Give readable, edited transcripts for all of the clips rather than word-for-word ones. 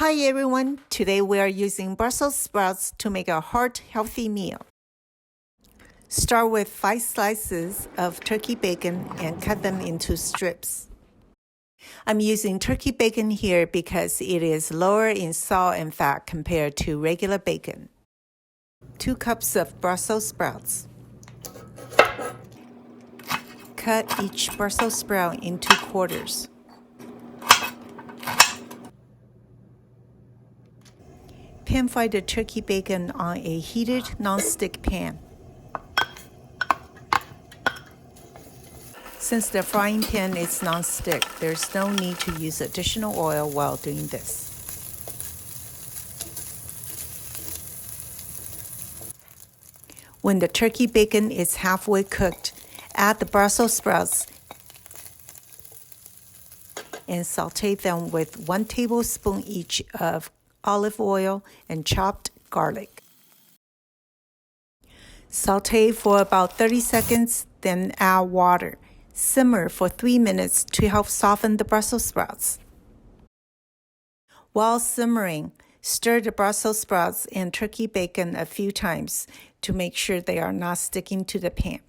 Hi everyone, today we are using Brussels sprouts to make a heart healthy meal. Start with 5 slices of turkey bacon and cut them into strips. I'm using turkey bacon here because it is lower in salt and fat compared to regular bacon. 2 cups of Brussels sprouts. Cut each Brussels sprout into quarters. Pan fry the turkey bacon on a heated nonstick pan. Since the frying pan is nonstick, there's no need to use additional oil while doing this. When the turkey bacon is halfway cooked, add the Brussels sprouts and saute them with 1 tablespoon each of olive oil and chopped garlic. Saute for about 30 seconds, then add water. Simmer for 3 minutes to help soften the Brussels sprouts. While simmering, stir the Brussels sprouts and turkey bacon a few times to make sure they are not sticking to the pan.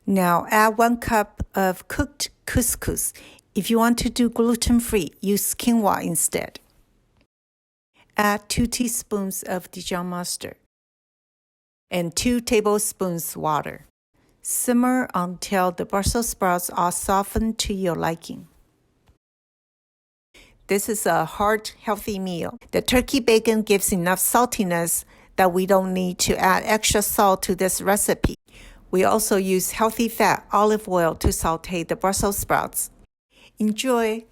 Now add 1 cup of cooked couscous. If you want to do gluten-free, use quinoa instead. Add 2 teaspoons of Dijon mustard and 2 tablespoons water. Simmer until the Brussels sprouts are softened to your liking. This is a heart healthy meal. The turkey bacon gives enough saltiness that we don't need to add extra salt to this recipe. We also use healthy fat olive oil to saute the Brussels sprouts. Enjoy!